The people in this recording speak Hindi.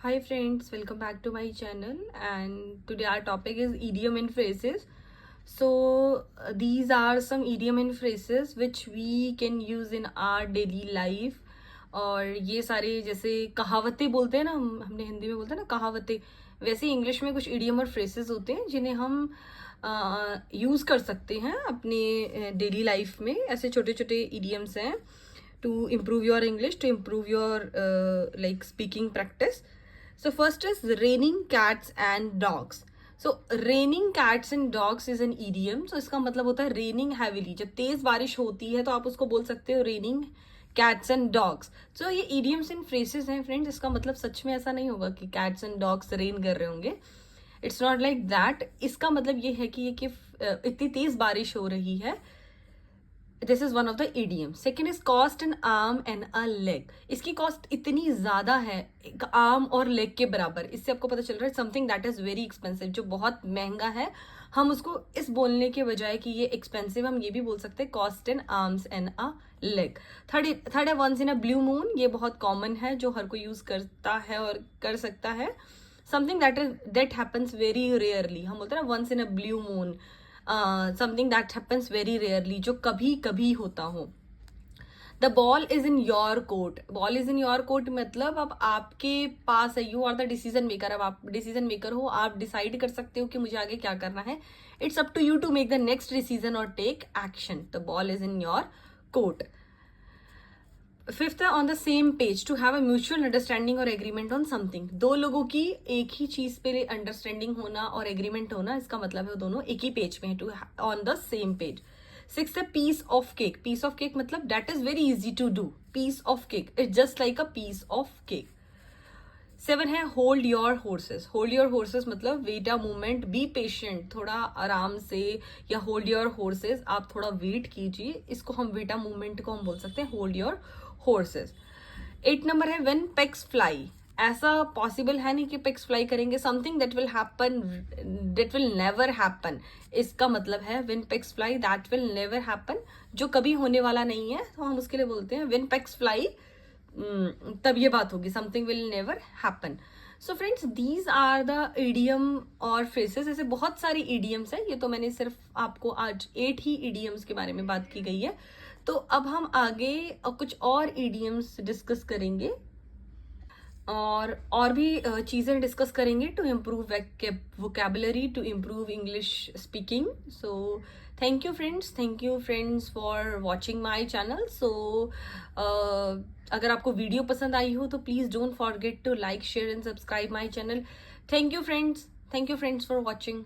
Hi friends, welcome back to my channel, and today our topic is idiom and phrases. These are some idiom and phrases which we can use in our daily life. और ये सारे जैसे कहावतें बोलते हैं ना, हमने हिंदी में बोलते हैं ना कहावतें, वैसे इंग्लिश में कुछ इडियम और फ्रेसेस होते हैं जिन्हें हम यूज़ कर सकते हैं अपने डेली लाइफ में. ऐसे छोटे छोटे इडियम्स हैं to improve your English, to improve your like speaking practice. So first is raining cats and dogs. So raining cats and dogs is an idiom. So इसका मतलब होता है raining heavily. जब तेज बारिश होती है तो आप उसको बोल सकते हो raining cats and dogs. So ये idioms and phrases हैं friends. इसका मतलब सच में ऐसा नहीं होगा कि cats and dogs rain कर रहे होंगे. It's not like that. इसका मतलब ये है कि इतनी तेज बारिश हो रही है. This is one of the idiom. Second is cost N arm and a leg. इसकी कॉस्ट इतनी ज्यादा है, एक आर्म और लेग के बराबर. इससे आपको पता चल रहा है something that is very expensive, जो बहुत महंगा है. हम उसको इस बोलने के बजाय कि ये एक्सपेंसिव, हम ये भी बोल सकते हैं cost an arms and a leg. Third है once in a blue moon. ये बहुत कॉमन है, जो हर कोई यूज करता है और कर सकता है. Something that happens very rarely. हम बोलते हैं ना once in a blue moon, something that happens very rarely, जो कभी कभी होता हो. The ball is in your court. Ball is in your court मतलब अब आपके पास है, you are the decision maker. अब आप डिसीजन मेकर हो, आप डिसाइड कर सकते हो कि मुझे आगे क्या करना है. It's up to you to make the next decision और take action. The ball is in your court. Fifth है on the same page. To have a mutual understanding और एग्रीमेंट ऑन समथिंग. दो लोगों की एक ही चीज पे अंडरस्टैंडिंग होना और एग्रीमेंट होना, इसका मतलब है दोनों एक ही पेज पे हैं. To on the same page. Six है piece of cake. Piece of cake मतलब that is very easy to do. Piece of cake it's just like a piece of cake. Seven है hold your horses. Hold your horses मतलब wait a moment, be patient, थोड़ा आराम से, या होल्ड योर हॉर्सेस, आप थोड़ा वेट कीजिए. इसको हम वेट अ मोमेंट को हम बोल सकते हैं होल्ड योर हॉर्सेस. 8 नंबर है व्हेन पेग्स फ्लाई. ऐसा पॉसिबल है नहीं कि पेग्स फ्लाई करेंगे. Something that will happen, that will never happen. इसका मतलब है when pegs fly that will never happen, जो कभी होने वाला नहीं है. तो हम उसके लिए बोलते हैं व्हेन पेग्स फ्लाई, तब ये बात होगी. Something will never happen. So friends, these are the idiom और फ्रेसेस. ऐसे बहुत सारी इडियम्स हैं. ये तो मैंने सिर्फ आपको आज 8 ही इडियम्स के बारे में बात की गई है. तो अब हम आगे कुछ और इडियम्स डिस्कस करेंगे और भी चीज़ें डिस्कस करेंगे to improve vocabulary, to improve English speaking. So thank you friends for watching my channel. So अगर आपको वीडियो पसंद आई हो तो please don't forget to like, share and subscribe my channel. Thank you friends for watching.